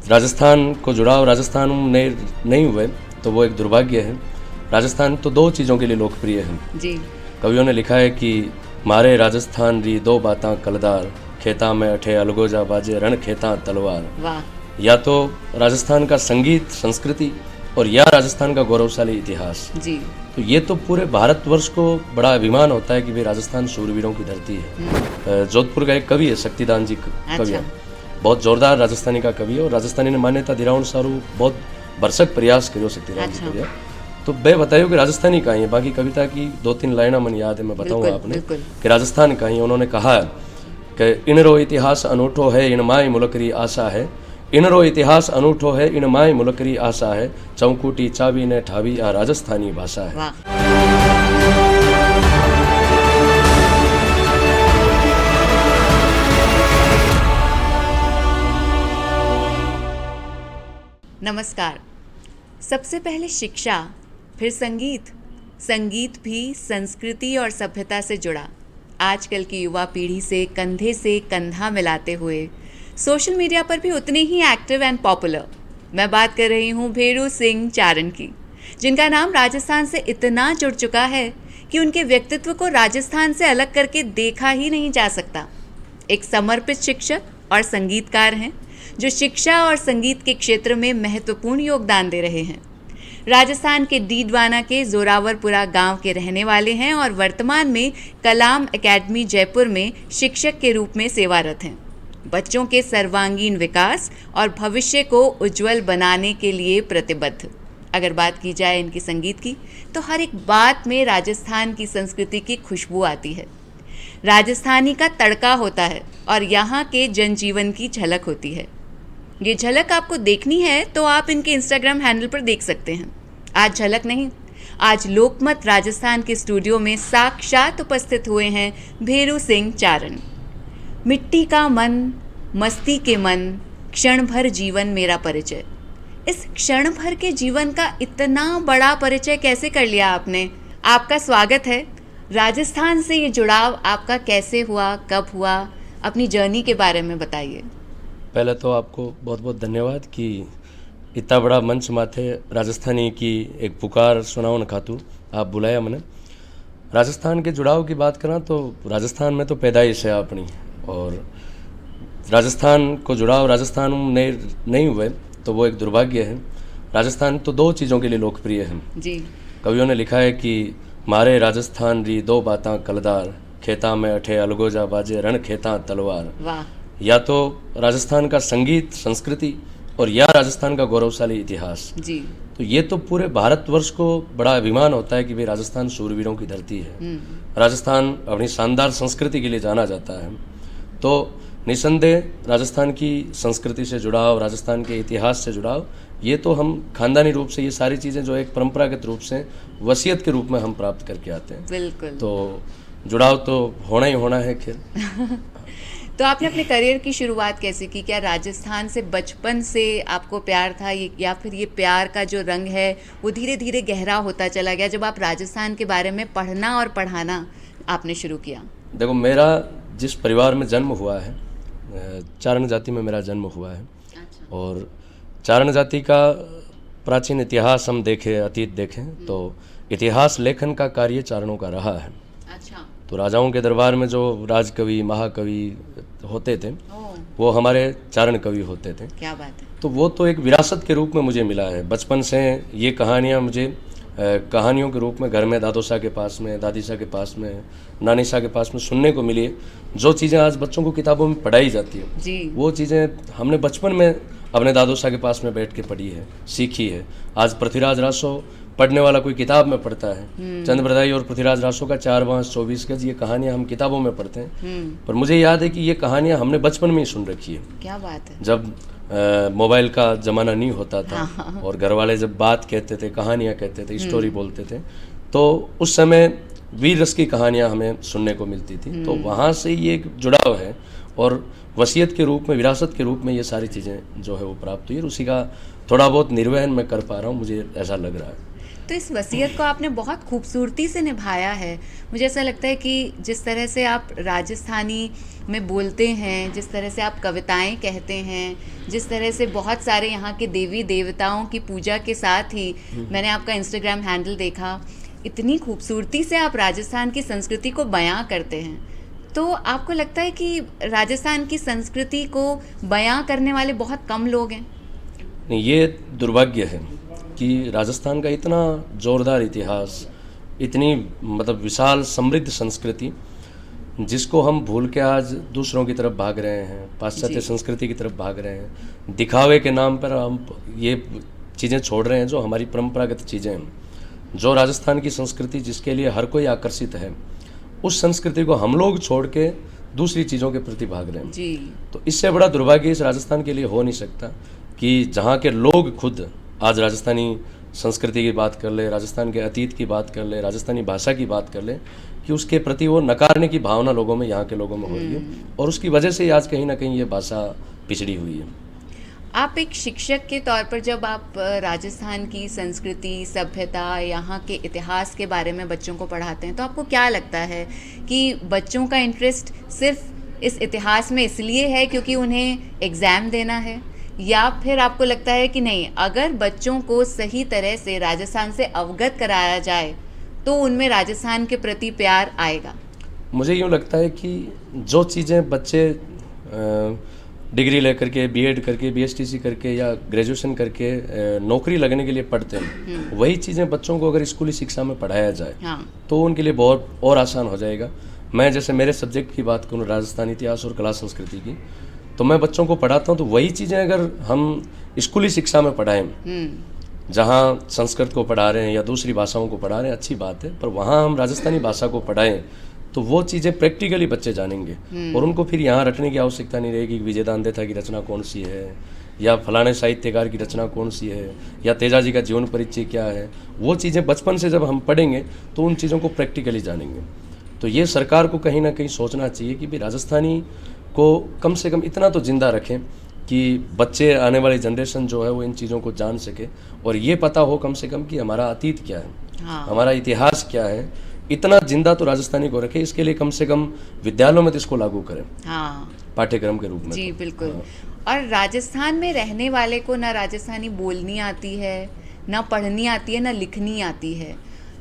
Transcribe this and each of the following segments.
राजस्थान को जुड़ाव राजस्थान में नहीं हुए तो वो एक दुर्भाग्य है। राजस्थान तो दो चीज़ों के लिए लोकप्रिय है जी। कवियों ने लिखा है कि मारे राजस्थान री दो बातां कलदार, खेता में अठे अलगोजा बाजे रण खेता तलवार। वाह। या तो राजस्थान का संगीत संस्कृति और या राजस्थान का गौरवशाली इतिहास। जी। तो ये तो पूरे भारतवर्ष को बड़ा अभिमान होता है कि भाई राजस्थान शूरवीरों की धरती है। जोधपुर का एक कवि है शक्तिदान जी कवि है, बहुत जोरदार राजस्थानी का कवि है और राजस्थानी ने मान्यता दिलाउण सारू बहुत भरसक प्रयास करियो शक्तिदान जी कवि। तो मैं बताइयो कि राजस्थानी कहीं है, बाकी कविता की 2-3 लाइना मन याद है, मैं बताऊंगा आपने कि राजस्थान कहीं। उन्होंने कहा है कि इनरो इतिहास अनूठो है, इन माई मुलकरी आशा है। इनरो इतिहास अनूठो है, इन माई मुलकरी आशा है। चौकुटी चाबी ने ठावी आ राजस्थानी भाषा है। नमस्कार। सबसे पहले शिक्षा, फिर संगीत। संगीत भी संस्कृति और सभ्यता से जुड़ा। आजकल की युवा पीढ़ी से कंधा मिलाते हुए सोशल मीडिया पर भी उतने ही एक्टिव एंड पॉपुलर। मैं बात कर रही हूँ भेरू सिंह चारण की, जिनका नाम राजस्थान से इतना जुड़ चुका है कि उनके व्यक्तित्व को राजस्थान से अलग करके देखा ही नहीं जा सकता। एक समर्पित शिक्षक और संगीतकार हैं जो शिक्षा और संगीत के क्षेत्र में महत्वपूर्ण योगदान दे रहे हैं। राजस्थान के डीडवाना के जोरावरपुरा गांव के रहने वाले हैं और वर्तमान में कलाम एकेडमी जयपुर में शिक्षक के रूप में सेवारत हैं। बच्चों के सर्वांगीण विकास और भविष्य को उज्जवल बनाने के लिए प्रतिबद्ध। अगर बात की जाए इनकी संगीत की, तो हर एक बात में राजस्थान की संस्कृति की खुशबू आती है। राजस्थानी का तड़का होता है और यहाँ के जनजीवन की झलक होती है। ये झलक आपको देखनी है तो आप इनके इंस्टाग्राम हैंडल पर देख सकते हैं। आज झलक नहीं, आज लोकमत राजस्थान के स्टूडियो में साक्षात उपस्थित हुए हैं भेरू सिंह चारण। मिट्टी का मन, मस्ती के मन, क्षण भर जीवन मेरा परिचय। इस क्षण भर के जीवन का इतना बड़ा परिचय कैसे कर लिया आपने? आपका स्वागत है। राजस्थान से ये जुड़ाव आपका कैसे हुआ, कब हुआ? अपनी जर्नी के बारे में बताइए। पहले तो आपको बहुत बहुत धन्यवाद कि इतना बड़ा मंच माथे राजस्थानी की एक पुकार सुनाओ खातू आप बुलाया मैंने। राजस्थान के जुड़ाव की बात करा तो राजस्थान में तो पैदाइश है अपनी, और राजस्थान को जुड़ाव राजस्थान में नहीं हुए तो वो एक दुर्भाग्य है। राजस्थान तो दो चीज़ों के लिए लोकप्रिय है जी। कवियों ने लिखा है कि मारे राजस्थान री दो बातां कलदार, खेता में अठे अलगोजा बाजे रण खेता तलवार। वाह। या तो राजस्थान का संगीत संस्कृति और या राजस्थान का गौरवशाली इतिहास। जी। तो ये तो पूरे भारतवर्ष को बड़ा अभिमान होता है कि भाई राजस्थान शूरवीरों की धरती है। राजस्थान अपनी शानदार संस्कृति के लिए जाना जाता है। तो निसंदेह राजस्थान की संस्कृति से जुड़ाव, राजस्थान के इतिहास से जुड़ाव, ये तो हम खानदानी रूप से ये सारी चीज़ें जो एक परंपरागत रूप से वसीयत के रूप में हम प्राप्त करके आते हैं। बिल्कुल। तो जुड़ाव तो होना ही होना है खैर। तो आपने अपने करियर की शुरुआत कैसे की? क्या राजस्थान से बचपन से आपको प्यार था, या फिर ये प्यार का जो रंग है वो धीरे धीरे गहरा होता चला गया जब आप राजस्थान के बारे में पढ़ना और पढ़ाना आपने शुरू किया? देखो, मेरा जिस परिवार में जन्म हुआ है, चारण जाति में मेरा जन्म हुआ है। अच्छा। और चारण जाति का प्राचीन इतिहास हम देखें, अतीत देखें तो इतिहास लेखन का कार्य चारणों का रहा है। अच्छा। तो राजाओं के दरबार में जो राजकवि महाकवि होते थे वो हमारे चारण कवि होते थे। क्या बात है। तो वो तो एक विरासत के रूप में मुझे मिला है। बचपन से ये कहानियाँ मुझे कहानियों के रूप में घर में दादो शाह के पास में, दादी शाह के पास में, नानी शाह के पास में सुनने को मिली है। जो चीज़ें आज बच्चों को किताबों में पढ़ाई जाती है जी, वो चीज़ें हमने बचपन में अपने दादो शाह के पास में बैठ के पढ़ी है, सीखी है। आज पृथ्वीराज रासो पढ़ने वाला कोई किताब में पढ़ता है। चंद बरदाई और पृथ्वीराज रासो का 4 बांस 24 गज, ये कहानियां हम किताबों में पढ़ते हैं। पर मुझे याद है कि ये कहानियां हमने बचपन में ही सुन रखी है। क्या बात है। जब मोबाइल का ज़माना नहीं होता था और घर वाले जब बात कहते थे, कहानियाँ कहते थे, स्टोरी बोलते थे, तो उस समय वीर रस की कहानियाँ हमें सुनने को मिलती थी। तो वहाँ से ये एक जुड़ाव है और वसीयत के रूप में, विरासत के रूप में ये सारी चीज़ें जो है वो प्राप्त हुई है। उसी का थोड़ा बहुत निर्वहन मैं कर पा रहा हूँ, मुझे ऐसा लग रहा है। तो इस वसीयत को आपने बहुत खूबसूरती से निभाया है। मुझे ऐसा लगता है कि जिस तरह से आप राजस्थानी में बोलते हैं, जिस तरह से आप कविताएं कहते हैं, जिस तरह से बहुत सारे यहाँ के देवी देवताओं की पूजा के साथ ही मैंने आपका इंस्टाग्राम हैंडल देखा, इतनी खूबसूरती से आप राजस्थान की संस्कृति को बयां करते हैं। तो आपको लगता है कि राजस्थान की संस्कृति को बयां करने वाले बहुत कम लोग हैं? नहीं, ये दुर्भाग्य है कि राजस्थान का इतना जोरदार इतिहास, इतनी मतलब विशाल समृद्ध संस्कृति, जिसको हम भूल के आज दूसरों की तरफ भाग रहे हैं, पाश्चात्य संस्कृति की तरफ भाग रहे हैं। दिखावे के नाम पर हम ये चीज़ें छोड़ रहे हैं जो हमारी परंपरागत चीज़ें हैं। जो राजस्थान की संस्कृति जिसके लिए हर कोई आकर्षित है, उस संस्कृति को हम लोग छोड़ के दूसरी चीज़ों के प्रति भाग रहे हैं जी। तो इससे बड़ा दुर्भाग्य इस राजस्थान के लिए हो नहीं सकता कि जहाँ के लोग खुद आज राजस्थानी संस्कृति की बात कर ले, राजस्थान के अतीत की बात कर ले, राजस्थानी भाषा की बात कर ले, कि उसके प्रति वो नकारने की भावना लोगों में, यहाँ के लोगों में हो रही है और उसकी वजह से आज कहीं ना कहीं ये भाषा पिछड़ी हुई है। आप एक शिक्षक के तौर पर जब आप राजस्थान की संस्कृति, सभ्यता, यहाँ के इतिहास के बारे में बच्चों को पढ़ाते हैं, तो आपको क्या लगता है कि बच्चों का इंटरेस्ट सिर्फ इस इतिहास में इसलिए है क्योंकि उन्हें एग्ज़ाम देना है, या फिर आपको लगता है कि नहीं, अगर बच्चों को सही तरह से राजस्थान से अवगत कराया जाए तो उनमें राजस्थान के प्रति प्यार आएगा? मुझे यूँ लगता है कि जो चीज़ें बच्चे डिग्री लेकर के, बीएड करके, बीएसटीसी करके या ग्रेजुएशन करके नौकरी लगने के लिए पढ़ते हैं, वही चीज़ें बच्चों को अगर स्कूली शिक्षा में पढ़ाया जाए तो उनके लिए बहुत और आसान हो जाएगा। मैं जैसे मेरे सब्जेक्ट की बात करूँ, राजस्थान इतिहास और कला संस्कृति की, तो मैं बच्चों को पढ़ाता हूँ तो वही चीज़ें अगर हम स्कूली शिक्षा में पढ़ाएं, जहाँ संस्कृत को पढ़ा रहे हैं या दूसरी भाषाओं को पढ़ा रहे हैं, अच्छी बात है, पर वहाँ हम राजस्थानी भाषा को पढ़ाएं तो वो चीज़ें प्रैक्टिकली बच्चे जानेंगे और उनको फिर यहाँ रटने की आवश्यकता नहीं रहेगी कि विजयदान देथा की रचना कौन सी है या फलाने साहित्यकार की रचना कौन सी है या तेजाजी का जीवन परिचय क्या है। वो चीज़ें बचपन से जब हम पढ़ेंगे तो उन चीज़ों को प्रैक्टिकली जानेंगे। तो ये सरकार को कहीं ना कहीं सोचना चाहिए कि भाई राजस्थानी को कम से कम इतना तो जिंदा रखें कि बच्चे, आने वाली जनरेशन जो है वो इन चीज़ों को जान सके और ये पता हो कम से कम कि हमारा अतीत क्या है, हमारा इतिहास क्या है, इतना जिंदा तो राजस्थानी को रखे। इसके लिए कम से कम विद्यालयों में तो इसको लागू करें, पाठ्यक्रम के रूप में। जी बिल्कुल। और राजस्थान में रहने वाले को ना राजस्थानी बोलनी आती है, ना पढ़नी आती है, ना लिखनी आती है,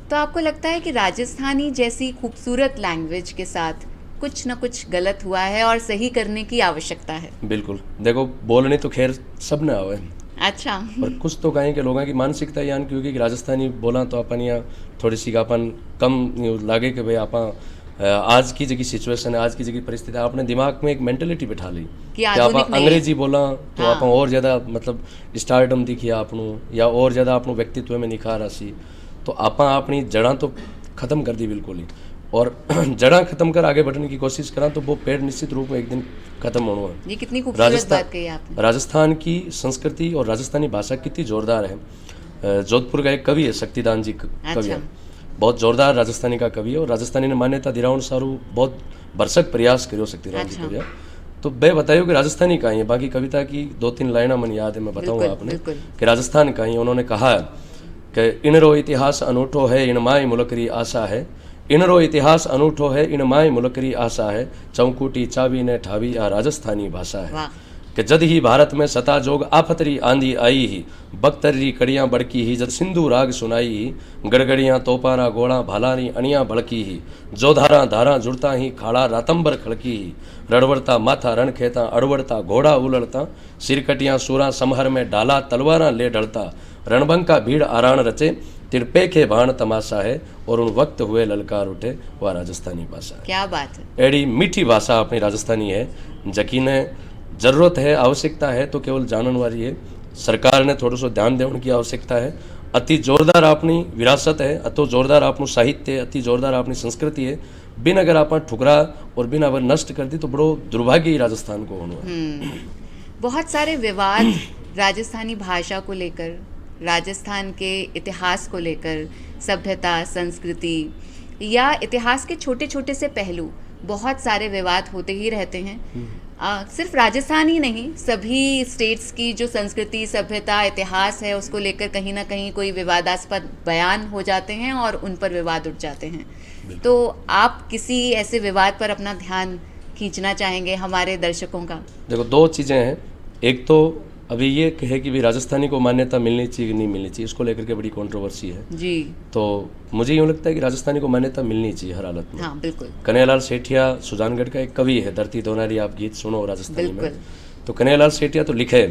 तो आपको लगता है कि राजस्थानी जैसी खूबसूरत लैंग्वेज के साथ कुछ ना कुछ गलत हुआ है और सही करने की आवश्यकता है? बिल्कुल। देखो, बोलने तो खैर सब ने आवे, अच्छा, पर कुछ तो कहें कि लोगों की मानसिकता यान क्योंकि राजस्थानी बोला तो अपन या थोड़ी सी अपन कम लागे कि भाई आप आज की जगह सिचुएशन है, आज की जगह परिस्थिति है, आपने दिमाग में एक मेंटेलिटी बिठा ली कि आप अंग्रेजी बोला तो आप और ज़्यादा मतलब स्टारडम दिखिए आपनू या और ज़्यादा आपनू व्यक्तित्व में निखार आसी, तो आप अपनी जड़ा तो खत्म कर दी बिल्कुल ही, और जड़ा खत्म कर आगे बढ़ने की कोशिश करा तो वो पेड़ निश्चित रूप में एक दिन खत्म होना है। ये कितनी खूबसूरत बात कही आपने। राजस्थान की संस्कृति और राजस्थानी भाषा कितनी जोरदार है। जोधपुर का एक कवि है, शक्तिदान जी कवि है, बहुत जोरदार राजस्थानी का कवि है और राजस्थानी ने मान्यता दिलाने सारू बहुत भरसक प्रयास करो शक्तिदान जी कवि। तो मैं बताइयो कि राजस्थानी का ही है, बाकी कविता की 2-3 लाइना मन याद है, मैं बताऊंगा आपने कि राजस्थान का ही। उन्होंने कहा है कि इनरो इतिहास अनूठो है, इन माई मुलकरी आशा है, इनरो इतिहास अनूठो है, इन माई मुलकरी आशा है, चौकुटी चावी ने ठावी आ राजस्थानी भाषा है। कि जद ही भारत में सता जोग आफतरी आंधी आई ही, बख्तरी कड़ियाँ बड़की ही, जद सिंधु राग सुनाई ही, गड़गड़ियाँ तोपारा गोड़ा भालानी अणियाँ बड़की ही, जो धारा धारा जुड़ता ही खाड़ा रातंबर खड़की ही, रड़वड़ता माथा रण खेता अड़वड़ता घोड़ा उलड़ता, सिरकटियाँ सूरा समहर में डाला तलवारा ले डलता, रणबंका भीड़ आरान रचे, तिरपेखे बाण तमाशा है, और उन वक्त हुए ललकार उठे, वह राजस्थानी भाषा है। क्या बात है। एड़ी मीठी भाषा अपनी राजस्थानी है, जकीने जरूरत है, आवश्यकता है तो केवल जानन वाली है। सरकार ने थोड़ा सो ध्यान देने की आवश्यकता है। अति जोरदार अपनी विरासत है, अतो जोरदार आपनु साहित्य है, अति जोरदार अपनी संस्कृति है, बिन अगर आप ठुकरा और बिन अगर नष्ट कर दी तो बड़ो दुर्भाग्य ही राजस्थान को होना है। बहुत सारे विवाद राजस्थानी भाषा को लेकर, राजस्थान के इतिहास को लेकर, सभ्यता, संस्कृति या इतिहास के छोटे छोटे से पहलू, बहुत सारे विवाद होते ही रहते हैं। सिर्फ राजस्थान ही नहीं, सभी स्टेट्स की जो संस्कृति, सभ्यता, इतिहास है उसको लेकर कहीं ना कहीं कोई विवादास्पद बयान हो जाते हैं और उन पर विवाद उठ जाते हैं। तो आप किसी ऐसे विवाद पर अपना ध्यान खींचना चाहेंगे हमारे दर्शकों का? देखो, दो चीज़ें हैं। एक तो अभी ये है कि भी राजस्थानी को मान्यता मिलनी चाहिए कि नहीं मिलनी चाहिए, इसको लेकर के बड़ी कंट्रोवर्सी है। जी। तो मुझे यूँ लगता है कि राजस्थानी को मान्यता मिलनी चाहिए हर हालत में। हाँ, बिल्कुल कन्हैयालाल सेठिया सुजानगढ़ का एक कवि है, धरती दोनारी, आप गीत सुनो राजस्थानी में। बिल्कुल। तो कन्हैयालाल सेठिया तो लिखे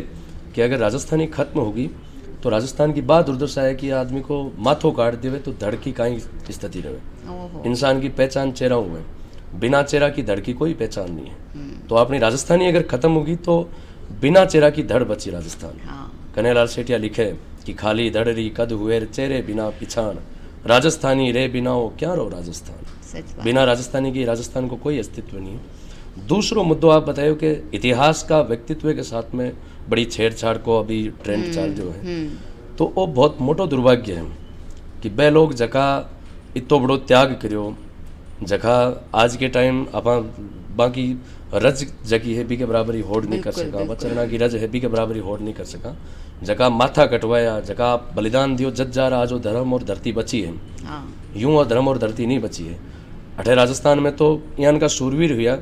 कि अगर राजस्थानी खत्म होगी तो राजस्थान की बात दुर्दशा है कि आदमी को माथो काट देवे तो धड़ की काई स्थिति रहे। ओहो। इंसान की पहचान चेहरा हुआ है, बिना चेहरा की धड़ की कोई पहचान नहीं है। तो अपनी राजस्थानी अगर खत्म होगी तो बिना चेहरा की धड़ बची राजस्थान। हाँ, कन्हैयालाल सेठिया लिखे कि खाली धड़री कद हुए चेहरे बिना पिछाण, राजस्थानी रे बिना हो क्या रो राजस्थान। सच बात। बिना राजस्थानी की राजस्थान को कोई अस्तित्व नहीं है। दूसरो मुद्दो आप बताओ कि इतिहास का व्यक्तित्व के साथ में बड़ी छेड़छाड़ को अभी ट्रेंड चाल जो है, तो वो बहुत मोटो दुर्भाग्य है कि बे लोग जका इतो बड़ो त्याग करियो, जका आज के टाइम अपा बाकी रज जकी है बी के बराबरी होड़ नहीं कर बिल्कुल, सका, बिल्कुल। वचरना की रज है बी के बराबरी होड़ नहीं कर सका, जका माथा कटवाया, जका बलिदान दियो जज जा रहा, जो धर्म और धरती बची है। हाँ, यूं और धर्म और धरती नहीं बची है। अठे राजस्थान में तो यहाँ का शूरवीर हुआ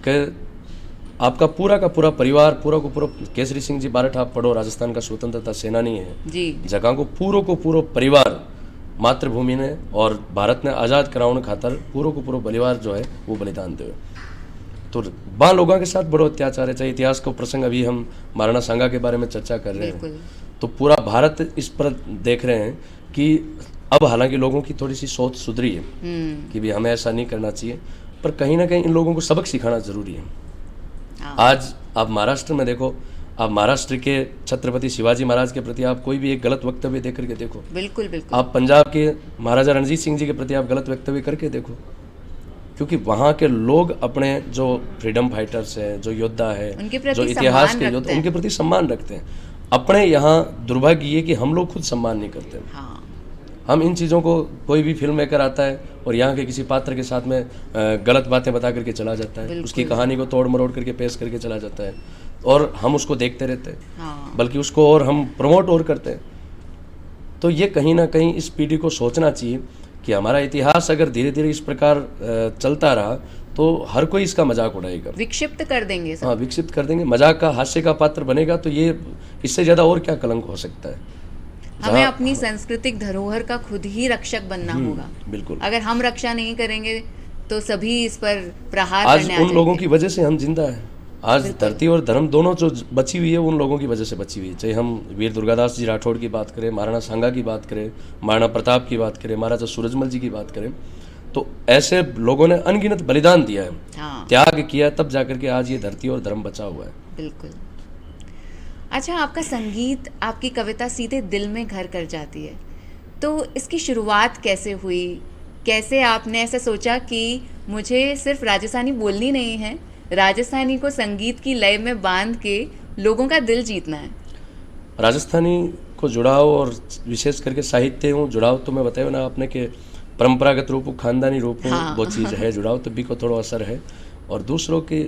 कि आपका पूरा का पूरा परिवार, पूरा को पूरा केसरी सिंह जी बारठ आप पढ़ो, राजस्थान का स्वतंत्रता सेनानी है। जी। जगह को पूरो परिवार मातृभूमि ने और भारत ने आज़ाद कराने खातर पूरो को पूरो परिवार जो है वो बलिदान दे। तो बा लोगों के साथ बड़ो अत्याचार है। चाहे इतिहास को प्रसंग अभी हम महाराणा सांगा के बारे में चर्चा कर रहे हैं, बिल्कुल। तो पूरा भारत इस पर देख रहे हैं कि अब हालांकि लोगों की थोड़ी सी सोच सुधरी है कि भी हमें ऐसा नहीं करना चाहिए, पर कहीं ना कहीं इन लोगों को सबक सिखाना जरूरी है। हाँ। आज आप महाराष्ट्र में देखो, आप महाराष्ट्र के छत्रपति शिवाजी महाराज के प्रति आप कोई भी एक गलत वक्तव्य दे करके देखो। बिल्कुल बिल्कुल। आप पंजाब के महाराजा रणजीत सिंह जी के प्रति आप गलत वक्तव्य करके देखो, क्योंकि वहाँ के लोग अपने जो फ्रीडम फाइटर्स हैं, जो योद्धा है, उनके प्रति जो इतिहास सम्मान के रखते योद्धा, हैं। उनके प्रति सम्मान रखते हैं। अपने यहाँ दुर्भाग्य ये कि हम लोग खुद सम्मान नहीं करते। हाँ, हम इन चीज़ों को, कोई भी फिल्म मेकर आता है और यहाँ के किसी पात्र के साथ में गलत बातें बता करके चला जाता है, बिल्कुल। उसकी कहानी को तोड़ मरोड़ करके पेश करके चला जाता है और हम उसको देखते रहते हैं, हाँ, बल्कि उसको और हम प्रमोट और करते हैं। तो ये कहीं ना कहीं इस पीढ़ी को सोचना चाहिए कि हमारा इतिहास अगर धीरे धीरे इस प्रकार चलता रहा तो हर कोई इसका मजाक उड़ाएगा, विक्षिप्त कर देंगे सब। हाँ विकसित कर देंगे, मजाक का, हास्य का पात्र बनेगा। तो ये इससे ज़्यादा और क्या कलंक हो सकता है। हमें अपनी सांस्कृतिक धरोहर का खुद ही रक्षक बनना होगा। बिल्कुल। अगर हम रक्षा नहीं करेंगे तो सभी इस पर प्रहार आज करने आ उन लोगों जाएंगे। की वजह से हम जिंदा हैं। आज धरती और धर्म दोनों जो बची हुई है उन लोगों की वजह से बची हुई है। चाहे हम वीर दुर्गादास जी राठौड़ की बात करें, महाराणा सांगा की बात करें, महाराणा प्रताप की बात करें, महाराजा सूरजमल जी की बात करें, तो ऐसे लोगों ने अनगिनत बलिदान दिया है, हाँ, त्याग किया, तब जाकर के आज ये धरती और धर्म बचा हुआ है। बिल्कुल। अच्छा, आपका संगीत, आपकी कविता सीधे दिल में घर कर जाती है, तो इसकी शुरुआत कैसे हुई? कैसे आपने ऐसा सोचा कि मुझे सिर्फ राजस्थानी बोलनी नहीं है, राजस्थानी को संगीत की लय में बांध के लोगों का दिल जीतना है? राजस्थानी को जुड़ाव और विशेष करके साहित्य हूँ जुड़ाव, तो मैं बताया ना आपने कि परंपरागत रूप खानदानी रूप हाँ। वो चीज़ है, जुड़ाव तभी को थोड़ा असर है। और दूसरों की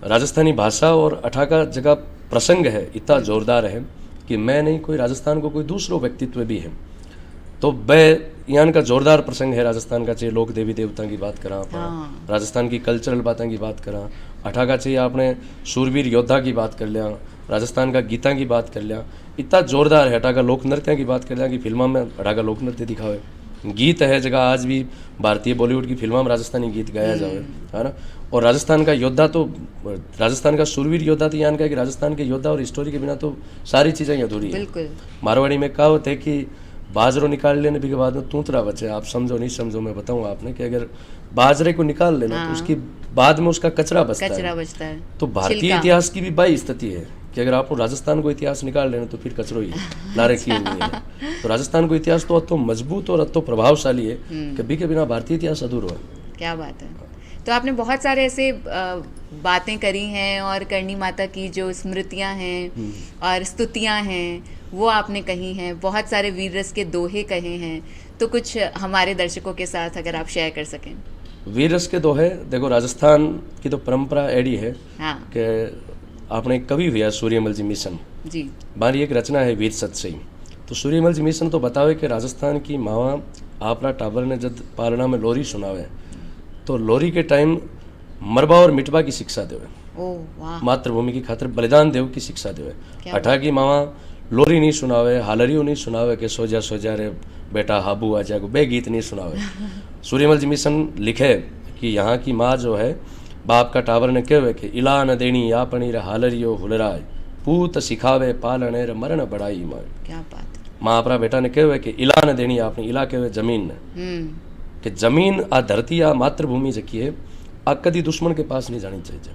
राजस्थानी भाषा और अठा का जगह प्रसंग है इतना जोरदार है कि मैं नहीं, कोई राजस्थान को कोई दूसरो व्यक्तित्व भी है तो वह यहाँ का जोरदार प्रसंग है राजस्थान का। चाहिए लोक देवी देवता की बात करा, हाँ। राजस्थान की कल्चरल बातों की बात करा, अठा का चाहिए आपने शूरवीर योद्धा की बात कर लिया, राजस्थान का गीता की बात कर लिया, इतना जोरदार है। अठा का लोक नृत्य की बात कर लिया कि फिल्मों में अठा का लोक नृत्य दिखावे, गीत है जगह आज भी भारतीय बॉलीवुड की फिल्मों में राजस्थानी गीत गाया जाए, है ना। और राजस्थान का योद्धा, तो राजस्थान का शूरवीर योद्धा तो यहाँ का है कि राजस्थान के योद्धा और स्टोरी के बिना तो सारी चीज़ें अधूरी है। बिल्कुल। मारवाड़ी में कहावत है कि बाजरो निकाल लेने के बाद में तूतरा बचे। आप समझो नहीं समझो, मैं बताऊंगा आपने कि अगर बाजरे को निकाल लेना हाँ। तो उसकी बाद में उसका कचरा बचता कचरा है। बचता है। तो भारतीय छिलका। इतिहास की भी बाई स्थिति है कि अगर आप राजस्थान को इतिहास निकाल लेना तो फिर कचरो ही है, नारे की नहीं है। तो राजस्थान को इतिहास तो अतो मजबूत और अतो प्रभावशाली है, कभी के बिना भारतीय इतिहास अधूरा है। क्या बात है। तो आपने बहुत सारे ऐसे बातें करी हैं और करणी माता की जो स्मृतियां हैं और स्तुतियां हैं वो आपने कही हैं, बहुत सारे वीर रस के दोहे कहे हैं, तो कुछ हमारे दर्शकों के साथ अगर आप शेयर कर सकें। वीर रस के दोहे, देखो राजस्थान की तो परंपरा ऐडी है हाँ कि आपने एक कवि हुआ सूर्यमल जी मिशन, जी, हमारी एक रचना है वीर सतसई। तो सूर्यमल जी मिशन तो बतावे कि राजस्थान की मावा आपरा टाबर ने जब पालना में लोरी सुनावे तो लोरी के टाइम मरबा और मिटबा की शिक्षा देवे, ओ वाह, मातृभूमि की खातिर बलिदान देव की शिक्षा देवे। क्या अठा की मावा लोरी नहीं सुनावे, हालरियो नहीं सुनावे कि सो जा रे बेटा हाबू आ जाएगो, बे गीत नहीं सुनावे। सूर्यमल जी मिशन लिखे कि यहाँ की माँ जो है बाप का टावर ने कहे कि इला न देनी आपनी रे हालरियो हुलराय, पूत सिखावे पालने रे मरण बड़ाई माँ। क्या बात है। माँ अपना बेटा ने कहे कि इला न देनी आपने, इला कहे जमीन ने, कि जमीन आ धरती आ मातृभूमि जकी है आ कदी दुश्मन के पास नहीं जानी चाहिए।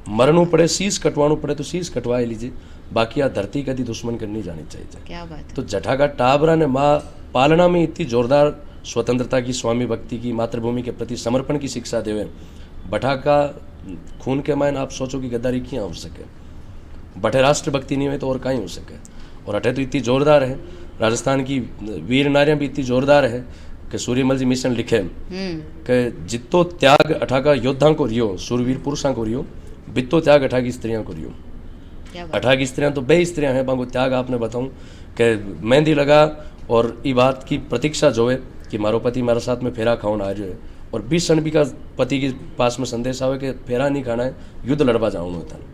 मरणू पड़े शीश कटवाणु पड़े तो शीश कटवाए लीजिए, बाकी आ धरती कदी दुश्मन करनी जानी चाहिए। क्या बात है। तो जठा का टाबरा ने माँ पालना में इतनी जोरदार स्वतंत्रता की, स्वामी भक्ति की, मातृभूमि के प्रति समर्पण की शिक्षा देवे। बठा का खून के मायन आप सोचो कि गद्दारी क्यों हो सके, बठे राष्ट्रभक्ति नहीं हुए तो और कहीं हो सके। और अठे तो इतनी जोरदार है, राजस्थान की वीर नारियां भी इतनी जोरदार है कि सूर्यमल जी मिशन लिखे कि जितो त्याग अठा का योद्धा को रियो, सूरवीर पुरुषों को रियो, बितो त्याग अठा की स्त्रियां को रियो। अठा की स्त्रियां तो बे स्त्रियां हैं, बांगो त्याग आपने बताऊं कि मेहंदी लगा और ई बात की प्रतीक्षा जोए कि मारो पति मेरे साथ में फेरा खाओ आ रही है, और 20 क्षण भी का पति के पास में संदेश आवे कि फेरा नहीं खाना है, युद्ध लड़वा जाऊँ होता है।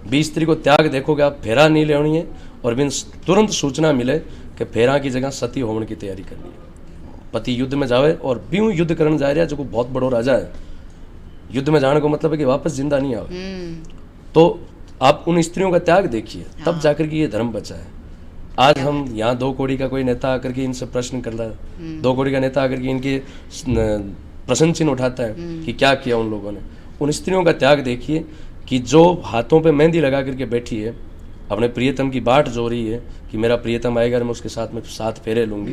20 स्त्री को त्याग देखोगे आप, फेरा नहीं लेनी है, और बिन तुरंत सूचना मिले कि फेरा की जगह सती होने की तैयारी करनी है। पति युद्ध में जावे और ब्यूं युद्ध करने जा रहा है, जो को बहुत बड़ो राजा है, युद्ध में जाने को मतलब है कि वापस जिंदा नहीं आवे। तो आप उन स्त्रियों का त्याग देखिए, तब जाकर के ये धर्म बचा है। आज हम यहाँ 2 कौड़ी का कोई नेता आकर के इनसे प्रश्न कर रहा है, 2 कौड़ी का नेता आकर के इनके प्रश्न चिन्ह उठाता है कि क्या किया उन लोगों ने। उन स्त्रियों का त्याग देखिए कि जो हाथों पे मेहंदी लगा करके बैठी है, अपने प्रियतम की बाट जो रही है कि मेरा प्रियतम आएगा मैं उसके साथ में 7 फेरे लूंगी,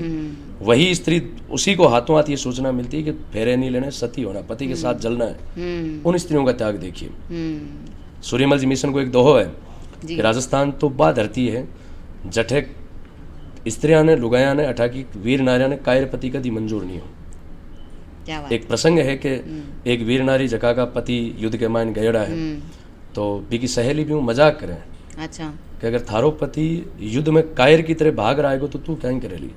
वही स्त्री, उसी को हाथों हाथ ये सूचना मिलती है कि फेरे नहीं लेने, सती होना, पति के साथ जलना है। उन स्त्रियों का त्याग देखिए। सूर्यमल जी मिशन को एक दोहो है कि राजस्थान तो बा धरती है जठे स्त्रियां ने, लुगाया ने, अठा की वीर नारिया ने कायर पति का दी मंजूर नहीं हो। एक प्रसंग है कि एक वीर नारी जका का पति युद्ध के मायन गयड़ा है, तो बीकी सहेली भी मजाक करे, अच्छा, कि अगर थारो पति युद्ध में कायर की तरह भाग रहा है तो तू क्या करेली।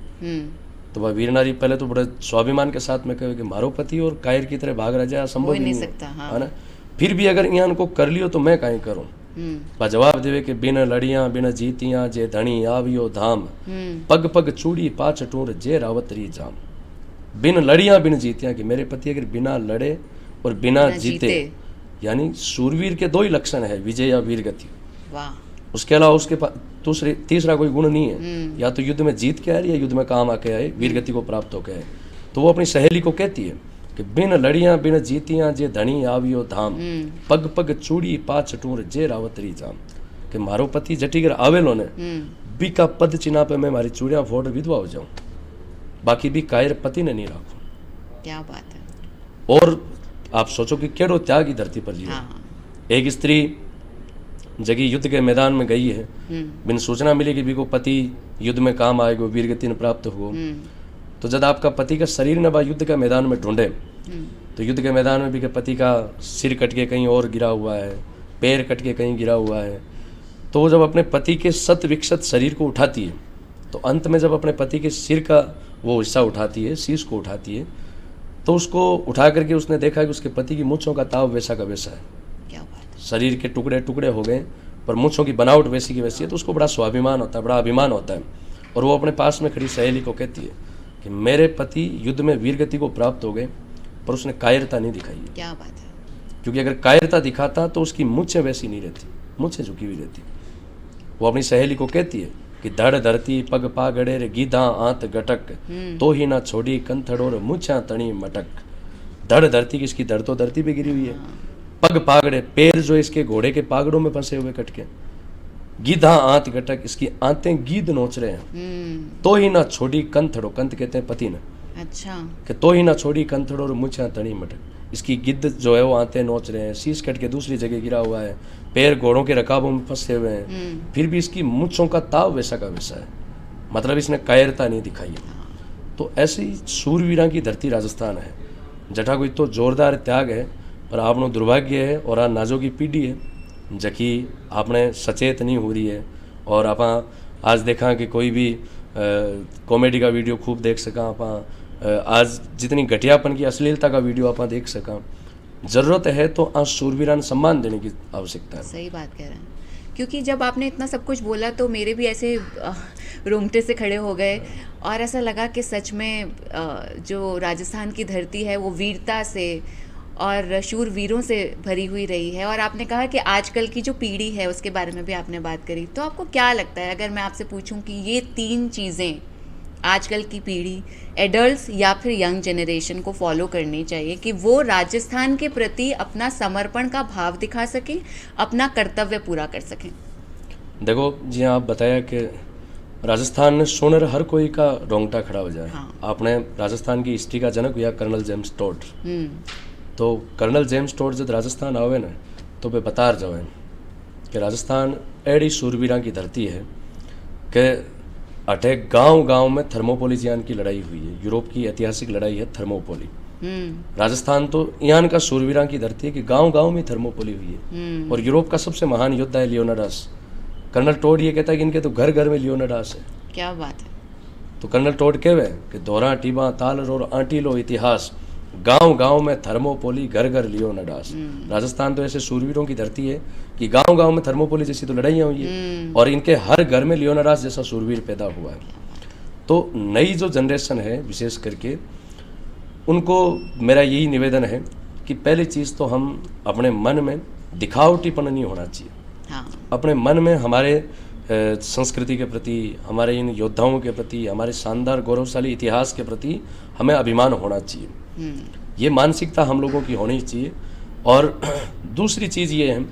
तो वह वीर नारी पहले तो बड़े स्वाभिमान के साथ में कहे कि मारो पति और कायर की तरह भाग रहा जाए, संभव नहीं सकता है ना, फिर भी अगर यहाँ को कर लियो तो मैं कहीं करूँ। जवाब देवे कि बिन लड़ियां बिन जीतियां जे धनी आवियो धाम, पग पग चूड़ी पाछ टूर जे रावतरी जाम। बिन लड़ियां बिन जीतियां, कि मेरे पति अगर बिना लड़े और बिना जीते, यानी सूरवीर के 2 ही लक्षण है, विजय या वीर गति। उसके अलावा उसके पास तीसरा कोई गुण नहीं है, या तो युद्ध में जीत के आए या युद्ध में काम आके आए, वीर गति को प्राप्त होके आए। तो वो अपनी सहेली को कहती है कि बिन लड़ियां बिन जीतियां जे धनी आवियो धाम, पग पग चूड़ी पाछ टूर जे रावतरी जाम। कि मारो पति जटीगर आवेलो ने बी का पद चिन्हा पे मैं मारी चूड़ियां फोड़ विधवा हो जाऊं, बाकी भी कायर पति ने नहीं राखो। क्या बात है। और आप सोचो कि केड़ो त्याग की धरती पर जियो। एक स्त्री जगी युद्ध के मैदान में गई है, बिन सूचना मिली कि भी को पति युद्ध में काम आएगो, वीर गति ने प्राप्त हो। तो जब आपका पति का शरीर न बा युद्ध के मैदान में ढूंढे, तो युद्ध के मैदान में भी पति का सिर कट के कहीं और गिरा हुआ है, पैर कट के कहीं गिरा हुआ है, तो वो जब अपने पति के शत विकसित शरीर को उठाती है, तो अंत में जब अपने पति के सिर का वो हिस्सा उठाती है, शीश को उठाती है, तो उसको उठा करके उसने देखा कि उसके पति की मूंछों का ताव वैसा का वैसा है। क्या बात है। शरीर के टुकड़े टुकड़े हो गए पर मूंछों की बनावट वैसी की वैसी है। तो उसको बड़ा स्वाभिमान होता है, बड़ा अभिमान होता है, और वो अपने पास में खड़ी सहेली को कहती है कि मेरे पति युद्ध में वीर गति को प्राप्त हो गए, पर उसने कायरता नहीं दिखाई है। क्या बात है। क्योंकि अगर कायरता दिखाता तो उसकी मूंछें वैसी नहीं रहती, मूंछें झुकी हुई रहती। वो अपनी सहेली को कहती है कि धड़ धरती पग पागड़े रे गीधा आंत गटक, तो ही ना छोड़ी कंथड़ो रे मूंछा तणी मटक। धड़ धरती की, इसकी धड़ तो धरती पे गिरी हुई है, पग पागड़े पैर जो इसके घोड़े के पागड़ों में फंसे हुए कटके, गीधा आंत गटक, इसकी आंतें गीध नोच रहे हैं। तो ही ना छोड़ी कंथड़ो, कंथ कहते हैं पति ने, अच्छा, कि तो ही ना छोड़ी कंथड़ो और मूंछा तणी मटक, इसकी गिद्ध जो है वो आंतें नोच रहे हैं, शीश कट के दूसरी जगह गिरा हुआ है, पैर घोड़ों के रकाबों में फंसे हुए हैं, फिर भी इसकी मूंछों का ताव वैसा का वैसा है, मतलब इसने कायरता नहीं दिखाई है। तो ऐसी सूरवीरा की धरती राजस्थान है, जठा कोई तो जोरदार त्याग है, पर आपनो दुर्भाग्य है और आ नाजो की पीढ़ी है जकी आपने सचेत नहीं हो रही है। और आप आज देखा कि कोई भी कॉमेडी का वीडियो खूब देख सका, आप आज जितनी घटियापन की अश्लीलता का वीडियो आप देख सका, जरूरत है तो आज शूरवीरान सम्मान देने की आवश्यकता है। सही बात कह रहे हैं, क्योंकि जब आपने इतना सब कुछ बोला तो मेरे भी ऐसे रोंगटे से खड़े हो गए और ऐसा लगा कि सच में जो राजस्थान की धरती है वो वीरता से और शूरवीरों से भरी हुई रही है। और आपने कहा कि आजकल की जो पीढ़ी है उसके बारे में भी आपने बात करी, तो आपको क्या लगता है, अगर मैं आपसे पूछूं कि ये 3 चीज़ें आजकल की पीढ़ी, एडल्ट्स या फिर यंग जनरेशन को फॉलो करनी चाहिए कि वो राजस्थान के प्रति अपना समर्पण का भाव दिखा सकें, अपना कर्तव्य पूरा कर सकें? देखो जी, आप बताया कि राजस्थान ने सुनर हर कोई का रोंगटा खड़ा हो जाए। हाँ। आपने राजस्थान की हिस्ट्री का जनक हुआ कर्नल जेम्स टोड। तो कर्नल जेम्स टोड जब राजस्थान आवे ना तो वे बता जावे कि राजस्थान एड़ी शूरवीरा की धरती है कि अठे गांव गांव में थर्मोपोली जियान की लड़ाई हुई है। यूरोप की ऐतिहासिक लड़ाई है थर्मोपोली। राजस्थान तो यान का शूरवीरा की धरती है कि गांव गांव में थर्मोपोली हुई है। और यूरोप का सबसे महान योद्धा है लियोनार्डस। कर्नल टोड ये कहता है कि इनके तो घर घर में लियोनार्डस है। क्या बात है। तो कर्नल टोड कहवे कि दोहरा टीबा ताल और आंटी लो इतिहास, गांव गांव में थर्मोपोली, घर घर लियोनार्डस। राजस्थान तो ऐसे शूरवीरों की धरती है कि गांव गांव में थर्मोपोली जैसी तो लड़ाइयाँ हुई है और इनके हर घर में लियोनार्डस जैसा शूरवीर पैदा हुआ है। तो नई जो जनरेशन है विशेष करके उनको मेरा यही निवेदन है कि पहली चीज़ तो हम अपने मन में दिखावटीपन नहीं होना चाहिए। हाँ। अपने मन में हमारे संस्कृति के प्रति, हमारे इन योद्धाओं के प्रति, हमारे शानदार गौरवशाली इतिहास के प्रति हमें अभिमान होना चाहिए। ये मानसिकता हम लोगों की होनी चाहिए। और दूसरी चीज़ ये है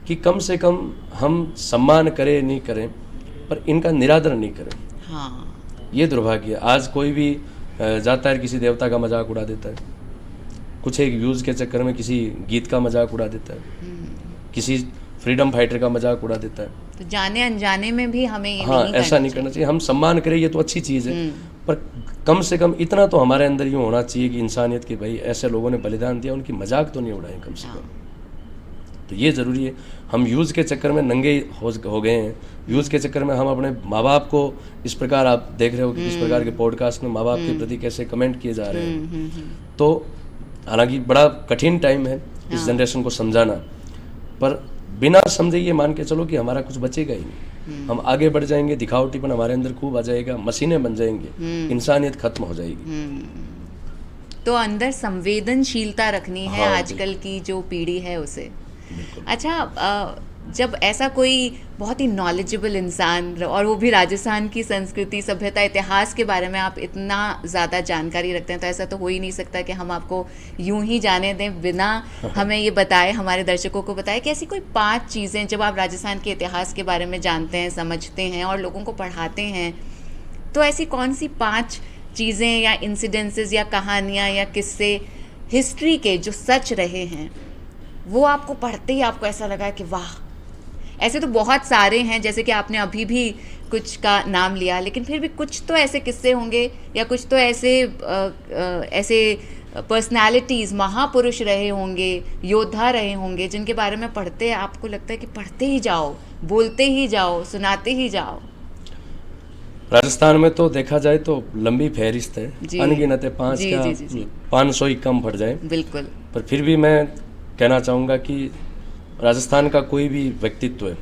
कि कम से कम हम सम्मान करें नहीं करें पर इनका निरादर नहीं करें। हाँ। ये दुर्भाग्य है। आज कोई भी जाता है किसी देवता का मजाक उड़ा देता है, कुछ एक व्यूज़ के चक्कर में किसी गीत का मजाक उड़ा देता है, किसी फ्रीडम फाइटर का मजाक उड़ा देता है। तो जाने अनजाने में भी हमें ये हाँ, ऐसा नहीं करना चाहिए। हम सम्मान करें ये तो अच्छी चीज़ है पर कम से कम इतना तो हमारे अंदर यूँ होना चाहिए कि इंसानियत की भाई ऐसे लोगों ने बलिदान दिया, उनकी मजाक तो नहीं उड़ाएं कम से कम। तो ये ज़रूरी है। हम यूज़ के चक्कर में नंगे हो गए हैं। यूज़ के चक्कर में हम अपने माँ बाप को इस प्रकार, आप देख रहे हो कि किस प्रकार के पॉडकास्ट में माँ बाप के प्रति कैसे कमेंट किए जा रहे हैं। तो हालांकि बड़ा कठिन टाइम है इस जनरेशन को समझाना, पर बिना समझे ये मान के चलो कि हमारा कुछ बचेगा ही नहीं। हम आगे बढ़ जाएंगे, दिखावटीपन हमारे अंदर खूब आ जाएगा, मशीनें बन जाएंगे, इंसानियत खत्म हो जाएगी। तो अंदर संवेदनशीलता रखनी है। हाँ, आजकल की जो पीढ़ी है उसे। अच्छा, जब ऐसा कोई बहुत ही नॉलेजेबल इंसान और वो भी राजस्थान की संस्कृति, सभ्यता, इतिहास के बारे में आप इतना ज़्यादा जानकारी रखते हैं, तो ऐसा तो हो ही नहीं सकता कि हम आपको यूं ही जाने दें बिना हमें ये बताए, हमारे दर्शकों को बताए कि ऐसी कोई 5 चीज़ें जब आप राजस्थान के इतिहास के बारे में जानते हैं, समझते हैं और लोगों को पढ़ाते हैं, तो ऐसी कौन सी 5 चीज़ें या इंसिडेंसेस या कहानियाँ या किस्से हिस्ट्री के जो सच रहे हैं वो आपको पढ़ते ही आपको ऐसा लगा कि वाह। ऐसे तो बहुत सारे हैं, जैसे कि आपने अभी भी कुछ का नाम लिया, लेकिन फिर भी कुछ तो ऐसे किस्से होंगे या कुछ तो ऐसे पर्सनालिटीज़, महापुरुष रहे होंगे, योद्धा रहे होंगे, जिनके बारे में पढ़ते आपको लगता है कि पढ़ते ही जाओ, बोलते ही जाओ, सुनाते ही जाओ। राजस्थान में तो देखा जाए तो लंबी फहरिस्त है, अनगिनत है, 500 ही कम पड़ जाए। बिल्कुल। पर फिर भी मैं कहना चाहूँगा कि राजस्थान का कोई भी व्यक्तित्व है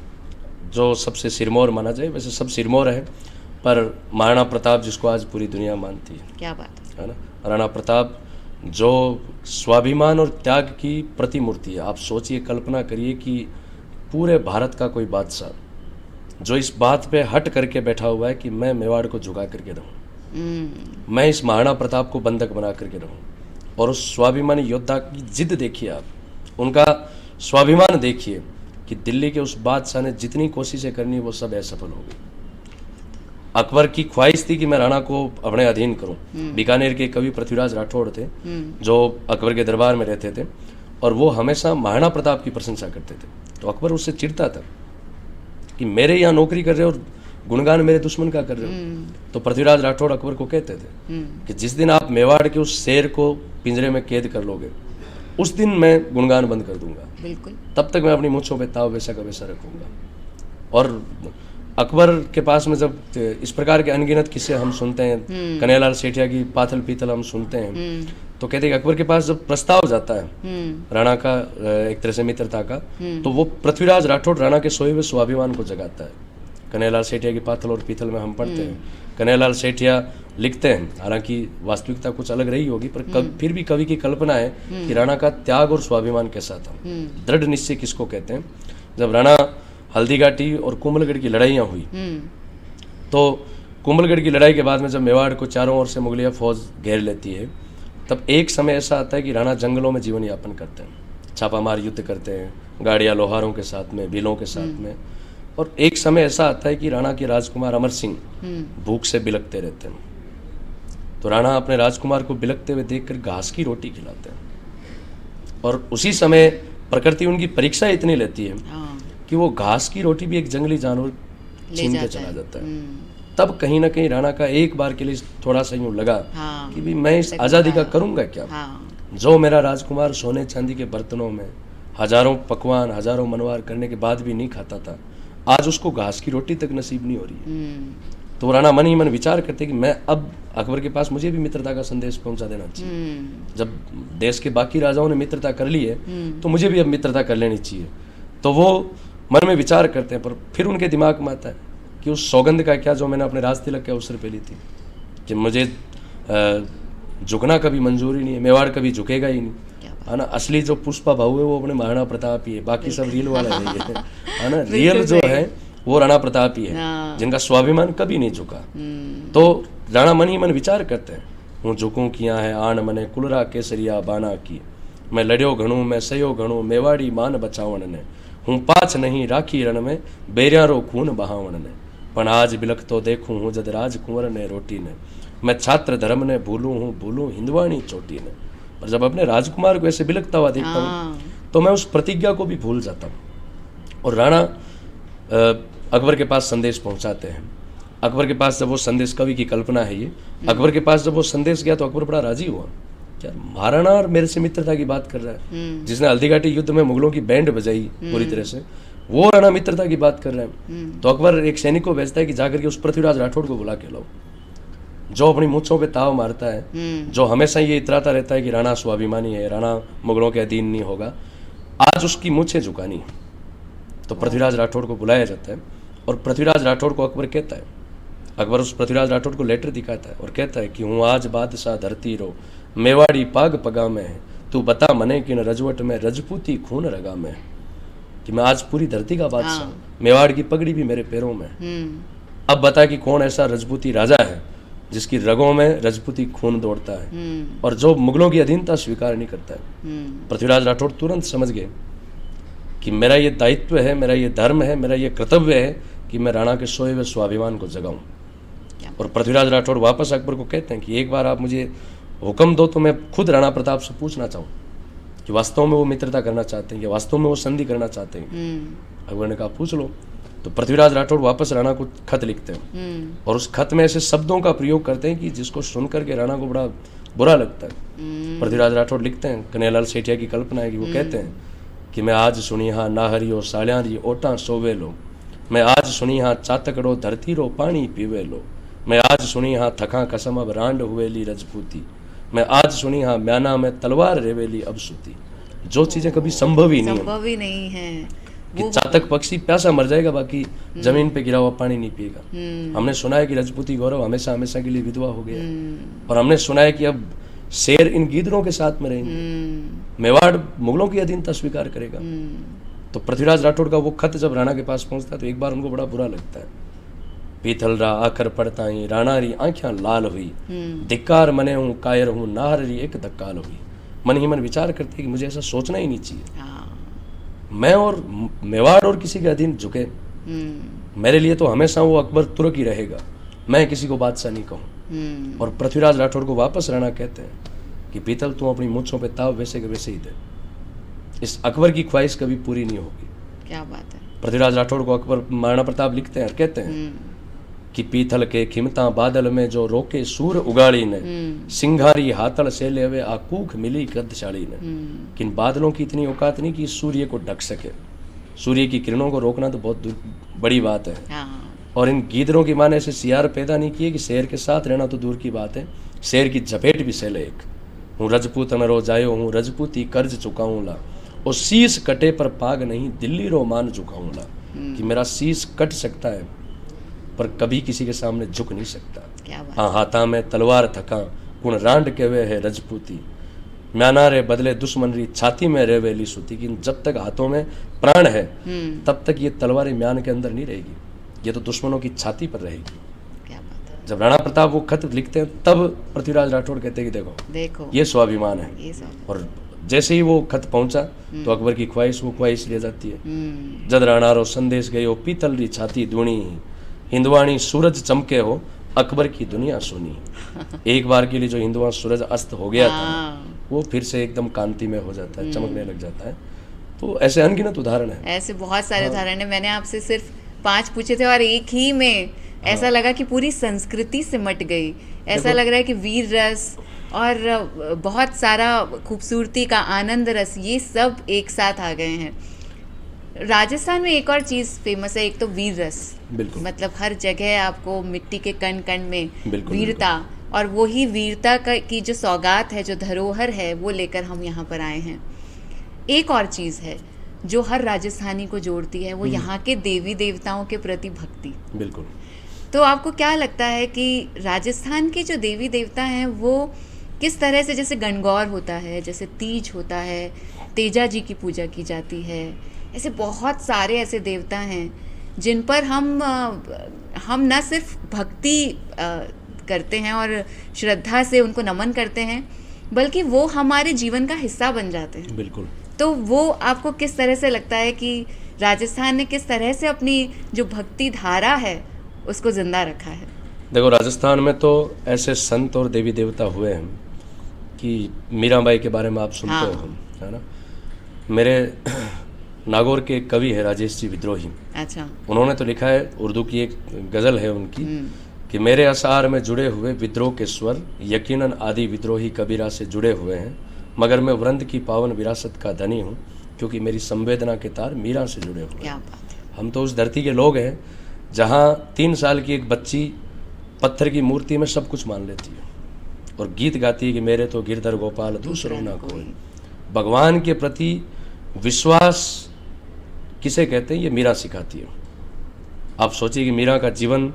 जो सबसे सिरमौर माना जाए, वैसे सब सिरमौर है, पर महाराणा प्रताप जिसको आज पूरी दुनिया मानती है। क्या बात है ना। राणा प्रताप जो स्वाभिमान और त्याग की प्रतिमूर्ति है। आप सोचिए, कल्पना करिए कि पूरे भारत का कोई बादशाह जो इस बात पे हट करके बैठा हुआ है कि मैं मेवाड़ को झुका करके रहूं, मैं इस महाराणा प्रताप को बंधक बना करके रहूं। और उस स्वाभिमानी योद्धा की जिद देखिए, आप उनका स्वाभिमान देखिए कि दिल्ली के उस बादशाह ने जितनी कोशिशें करनी वो सब असफल हो गई। अकबर की ख्वाहिश थी कि मैं राणा को अपने अधीन करूं। बीकानेर के कवि पृथ्वीराज राठौड़ थे जो अकबर के दरबार में रहते थे और वो हमेशा महाराणा प्रताप की प्रशंसा करते थे। तो अकबर उससे चिढ़ता था कि मेरे यहाँ नौकरी कर रहे हो और गुणगान मेरे दुश्मन का कर रहे हो। तो पृथ्वीराज राठौड़ अकबर को कहते थे कि जिस दिन आप मेवाड़ के उस शेर को पिंजरे में कैद कर लोगे उस दिन मैं गुणगान बंद कर दूंगा। बिल्कुल। तब तक मैं अपनी मूंछों पे ताव वैसा का वैसा रखूंगा। और अकबर के पास में जब इस प्रकार के अनगिनत किस्से हम सुनते हैं, कन्हैयालाल सेठिया की पाथल पीतल हम सुनते हैं, तो कहते हैं कि अकबर के पास जब प्रस्ताव जाता है राणा का एक तरह से मित्रता का, तो वो पृथ्वीराज राठौड़ राणा के सोए हुए स्वाभिमान को जगाता है। कन्हैयालाल सेठिया की पाथल और पीथल में हम पढ़ते हैं, कन्हैयालाल सेठिया लिखते हैं, हालांकि वास्तविकता कुछ अलग रही होगी, पर फिर भी कवि की कल्पना है कि राणा का त्याग और स्वाभिमान कैसा था, दृढ़ निश्चय किसको कहते हैं। जब राणा हल्दीघाटी और कुंभलगढ़ की लड़ाइयाँ हुई, तो कुंभलगढ़ की लड़ाई के बाद में जब मेवाड़ को चारों ओर से मुगलिया फौज घेर लेती है, तब एक समय ऐसा आता है कि राणा जंगलों में जीवन यापन करते हैं, छापामार युद्ध करते हैं, गाड़ियाँ लोहारों के साथ में, भीलों के साथ में। और एक समय ऐसा आता है कि राणा के राजकुमार अमर सिंह भूख से बिलखते रहते हैं, तो राणा अपने राजकुमार को बिलखते हुए देखकर घास की रोटी खिलाते हैं। और उसी समय प्रकृति उनकी परीक्षा इतनी लेती है कि वो घास की रोटी भी एक जंगली जानवर छीन के चला जाता है। तब कहीं ना कहीं राणा का एक बार के लिए थोड़ा सा यूं लगा कि भी मैं इस आज़ादी का करूंगा क्या। जो मेरा राजकुमार सोने चांदी के बर्तनों में हजारों पकवान, हजारों मनवार करने के बाद भी नहीं खाता था, आज उसको घास की रोटी तक नसीब नहीं हो रही है। तो राणा मन ही मन विचार करते कि मैं अब अकबर के पास मुझे भी मित्रता का संदेश पहुंचा देना चाहिए। जब देश के बाकी राजाओं ने मित्रता कर ली है, तो मुझे भी अब मित्रता कर लेनी चाहिए। तो वो मन में विचार करते हैं, पर फिर उनके दिमाग में आता है कि उस सौगंध का क्या जो मैंने अपने राज तिलक के अवसर पे ली थी, कि मुझे झुकना कभी मंजूरी नहीं है, मेवाड़ कभी झुकेगा ही नहीं, है ना। असली जो पुष्पा भाऊ है वो अपने महाराणा प्रताप ही है, बाकी सब रील वाले है ना। रियल जो है वो राणा प्रताप ही है, जिनका स्वाभिमान कभी नहीं झुका। तो राणा मन ही मन विचार करते हैं, हूँ झुकूं किया है आन मने कुलरा केसरिया बाना की, मैं लड़ियो घणू मैं सयो घणू मेवाड़ी मान बचावण ने, हूँ पाछ नहीं राखी रण में बेरियारो खून बहावण ने, पण आज बिलख तो देखूं हूँ जद राज कुंवर ने रोटी ने, मैं छात्र धर्म ने भूलूं हिंदवाणी चोटी ने। और जब अपने राजकुमार को ऐसे बिलखता हुआ देखता हूँ, तो मैं उस प्रतिज्ञा को भी भूल जाता हूँ। और राणा अकबर के पास संदेश पहुंचाते हैं। अकबर के पास जब वो संदेश, कवि की कल्पना है ये, अकबर के पास जब वो संदेश गया तो अकबर बड़ा राजी हुआ। क्या महाराणा और मेरे से मित्रता की बात कर रहा है, जिसने हल्दीघाटी युद्ध में मुगलों की बैंड बजाई पूरी तरह से, वो राणा मित्रता की बात कर रहे हैं। तो अकबर एक सैनिक को भेजता है कि जाकर के उस पृथ्वीराज राठौड़ को बुला के लाओ, जो अपनी मूंछों पे ताव मारता है, जो हमेशा ये इतराता रहता है कि राणा स्वाभिमानी है, राणा मुगलों के अधीन नहीं होगा, आज उसकी मूंछें झुकानी है। तो पृथ्वीराज राठौड़ को बुलाया जाता है और पृथ्वीराज राठौड़ को अकबर कहता है, अकबर उस पृथ्वीराज राठौड़ को लेटर दिखाता है और कहता है कि हूँ आज बादशाह धरती रो, मेवाड़ी पाग पगा में है, तू बता मने कि न रजवट में रजपूती खून रगा में, कि मैं आज पूरी धरती का बादशाह, मेवाड़ की पगड़ी भी मेरे पैरों में। अब बता कि कौन ऐसा रजपूती राजा है जिसकी रगों में रजपूती खून दौड़ता है और जो मुगलों की अधीनता स्वीकार नहीं करता है। पृथ्वीराज राठौड़ तुरंत समझ गए कि मेरा ये दायित्व है, मेरा ये धर्म है, मेरा ये कर्तव्य है कि मैं राणा के सोए हुए स्वाभिमान को जगाऊं। और पृथ्वीराज राठौड़ वापस अकबर को कहते हैं कि एक बार आप मुझे हुक्म दो तो मैं खुद राणा प्रताप से पूछना चाहूँ कि वास्तव में वो मित्रता करना चाहते हैं या वास्तव में वो संधि करना चाहते हैं। अकबर ने कहा पूछ लो। तो पृथ्वीराज राठौड़ वापस राणा को खत लिखते हैं और उस खत में ऐसे शब्दों का प्रयोग करते हैं कि जिसको सुनकर के राणा को बड़ा बुरा लगता है। पृथ्वीराज राठौड़ लिखते हैं, कन्हैयालाल सेठिया की कल्पना है कि वो कहते हैं कि मैं आज सुनी हाँ नाहरियो सालियारी ओटा सोवे लो, मैं आज सुनी हाँ चातकड़ो धरती रो पानी पीवे लो, मैं आज सुनी हाँ थका कसम अब रांड हुएली रजपूती, मैं आज सुनी हाँ म्याना में तलवार रेवेली अब सूती। जो चीजें कभी संभव ही नहीं है कि चातक पक्षी प्यासा मर जाएगा, बाकी जमीन पे गिरा हुआ पानी नहीं पिएगा। हमने सुना है कि रजपूती गौरव हमेशा हमेशा के लिए विधवा हो गया और हमने सुना है कि अब शेर इन गीदड़ों के साथ में रहेंगे, मेवाड़ मुगलों की अधीनता स्वीकार करेगा। तो पृथ्वीराज राठौड़ का वो खत जब राणा के पास पहुंचता है तो एक बार उनको बड़ा बुरा लगता है। पीथल रा आखर पड़ता ही राणारी आंखें लाल हुई, धिक्कार मने हूँ कायर हूँ नाहरी एक धक्काल हुई। मन ही मन विचार करते कि मुझे ऐसा सोचना ही नहीं चाहिए, मैं और मेवाड़ और किसी के अधीन झुके, मेरे लिए तो हमेशा वो अकबर तुर्क ही रहेगा, मैं किसी को बादशाह नहीं कहूँ। और पृथ्वीराज राठौड़ को वापस राणा कहते हैं कि पीतल तू अपनी मूंछों पे ताव वैसे के वैसे ही दे, इस अकबर की ख्वाहिश कभी पूरी नहीं होगी। क्या बात है। पृथ्वीराज राठौड़ को अकबर महाराणा प्रताप लिखते हैं और कहते हैं कि पीथल के खिमता बादल में जो रोके सूर उगाड़ी ने, सिंघारी हाथल से लेवे आकूख मिली कदशाली ने। किन बादलों की इतनी औकात नहीं कि सूर्य को ढक सके, सूर्य की किरणों को रोकना तो बहुत बड़ी बात है। और इन गीदड़ों की माने से सियार पैदा नहीं किए कि शेर के साथ रहना तो दूर की बात है, शेर की झपेट भी सह ले एक। हूँ रजपूत न रो जायो हूँ रजपूती कर्ज चुकाऊँ ला, और शीश कटे पर पाग नहीं दिल्ली रो मान झुकाऊँ ला। कि मेरा शीश कट सकता है पर कभी किसी के सामने झुक नहीं सकता। क्या बात। हाँ हाथा में तलवार थका कुण रांड के वे है रजपूती, म्याना रे बदले दुश्मन री छाती में रे वेली सूती। कि जब तक हाथों में प्राण है तब तक ये तलवार म्यान के अंदर नहीं रहेगी, ये तो दुश्मनों की छाती पर रहेगी। क्या बात है। जब राणा प्रताप वो खत लिखते हैं तब पृथ्वीराज राठौड़ कहते हैं कि देखो ये स्वाभिमान है। ये सब। और जैसे ही वो खत पहुंचा तो अकबर की ख्वाहिश वो ख्वाहिश ले जाती है। जद राणा रो संदेश गयो पीतल री छाती दूनी, हिंदवाणी सूरज चमके हो अकबर की दुनिया सुनी। एक बार के लिए जो हिंदुआ सूरज अस्त हो गया था वो फिर से एकदम कांति में हो जाता है, चमकने लग जाता है। तो ऐसे अनगिनत उदाहरण है। ऐसे बहुत सारे उदाहरण है। मैंने आपसे सिर्फ 5 पूछे थे और एक ही में ऐसा लगा कि पूरी संस्कृति सिमट गई। ऐसा लग रहा है कि वीर रस और बहुत सारा खूबसूरती का आनंद रस, ये सब एक साथ आ गए हैं। राजस्थान में एक और चीज़ फेमस है, एक तो वीर रस। बिल्कुल। मतलब हर जगह आपको मिट्टी के कण कण में बिल्कुल, वीरता, और वही वीरता की जो सौगात है, जो धरोहर है, वो लेकर हम यहाँ पर आए हैं। एक और चीज़ है जो हर राजस्थानी को जोड़ती है, वो यहाँ के देवी देवताओं के प्रति भक्ति। बिल्कुल। तो आपको क्या लगता है कि राजस्थान के जो देवी देवता हैं वो किस तरह से, जैसे गणगौर होता है, जैसे तीज होता है, तेजा जी की पूजा की जाती है, ऐसे बहुत सारे ऐसे देवता हैं जिन पर हम न सिर्फ भक्ति करते हैं और श्रद्धा से उनको नमन करते हैं, बल्कि वो हमारे जीवन का हिस्सा बन जाते हैं। बिल्कुल। तो वो आपको किस तरह से लगता है कि राजस्थान ने किस तरह से अपनी जो भक्ति धारा है उसको जिंदा रखा है? देखो, राजस्थान में तो ऐसे संत और देवी देवता हुए हैं कि मीराबाई के बारे में आप सुनते हो, है ना। मेरे नागौर के एक कवि है राजेश जी विद्रोही। अच्छा। उन्होंने तो लिखा है, उर्दू की एक गज़ल है उनकी कि मेरे असार में जुड़े हुए विद्रोह के स्वर यकीनन आदि विद्रोही कबीरा से जुड़े हुए हैं, मगर मैं वृंद की पावन विरासत का धनी हूँ क्योंकि मेरी संवेदना के तार मीरा से जुड़े हुए हैं। क्या बात है। हम तो उस धरती के लोग हैं जहाँ 3 साल की एक बच्ची पत्थर की मूर्ति में सब कुछ मान लेती है और गीत गाती है कि मेरे तो गिरधर गोपाल दूसरों ना कोई। भगवान के प्रति विश्वास किसे कहते हैं, ये मीरा सिखाती है। आप सोचिए कि मीरा का जीवन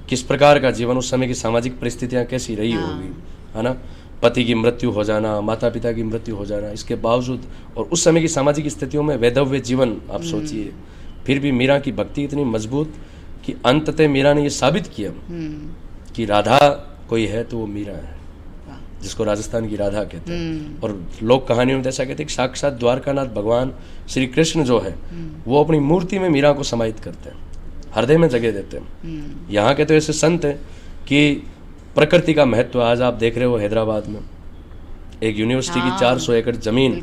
किस प्रकार का जीवन, उस समय की सामाजिक परिस्थितियां कैसी रही होगी, है ना। पति की मृत्यु हो जाना, माता पिता की मृत्यु हो जाना, इसके बावजूद और उस समय की सामाजिक स्थितियों में वैधव्य जीवन आप सोचिए। फिर भी मीरा की भक्ति इतनी मजबूत कि अंततः मीरा ने ये साबित किया कि राधा कोई है तो वो मीरा है, जिसको राजस्थान की राधा कहते हैं। और लोक कहानियों में ऐसा कहते हैं कि साक्षात द्वारकानाथ भगवान श्री कृष्ण जो है वो अपनी मूर्ति में मीरा को समाहित करते हैं, हृदय में जगह देते हैं। यहाँ के तो ऐसे संत हैं कि प्रकृति का महत्व आज आप देख रहे हो। हैदराबाद में एक यूनिवर्सिटी की 400 एकड़ जमीन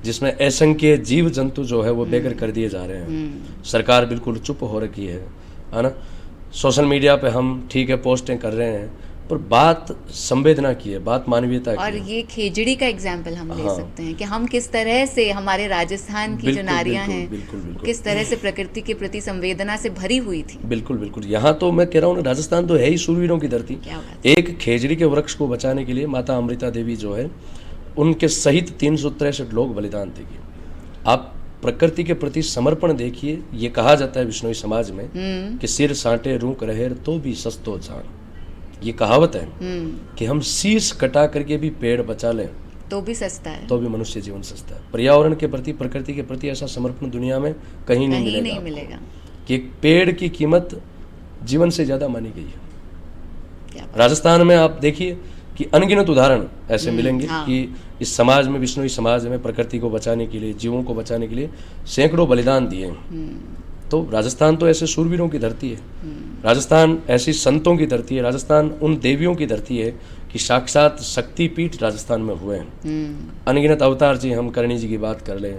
जिसमें असंख्य जीव जंतु जो है वो बेघर कर दिए जा रहे हैं। सरकार बिल्कुल चुप हो रखी है ना। सोशल मीडिया पे हम ठीक है पोस्टें कर रहे हैं, पर बात संवेदना की है, बात मानवीयता की और है। ये खेजड़ी का एग्जाम्पल हम ले सकते हैं कि हम किस तरह से हमारे राजस्थान की जो नारियां हैं किस तरह से प्रकृति के प्रति संवेदना से भरी हुई थी। बिल्कुल बिल्कुल। यहाँ तो मैं कह रहा हूँ, राजस्थान तो है ही शूरवीरों की धरती। एक खेजड़ी के वृक्ष को बचाने के लिए माता अमृता देवी जो है उनके सहित 363 लोग बलिदान देंगे। आप प्रकृति के प्रति समर्पण देखिए। ये कहा जाता है विष्णुई समाज में कि सिर साटे रूक रहे तो भी सस्तो जान। ये कहावत है कि हम शीश कटा करके भी पेड़ बचा लें तो भी सस्ता है, तो भी मनुष्य जीवन सस्ता है। पर्यावरण के प्रति, प्रकृति के प्रति ऐसा समर्पण दुनिया में कहीं नहीं मिलेगा कि एक पेड़ की कीमत जीवन से ज्यादा मानी गई है। राजस्थान में आप देखिए कि अनगिनत उदाहरण ऐसे मिलेंगे कि इस समाज में, विष्णुई समाज में प्रकृति को बचाने के लिए, जीवों को बचाने के लिए सैकड़ों बलिदान दिए। तो राजस्थान तो ऐसे शूरवीरों की धरती है, राजस्थान ऐसी संतों की धरती है, राजस्थान उन देवियों की धरती है कि साक्षात शक्तिपीठ राजस्थान में हुए हैं। अनगिनत अवतार जी, हम करणी जी की बात कर ले,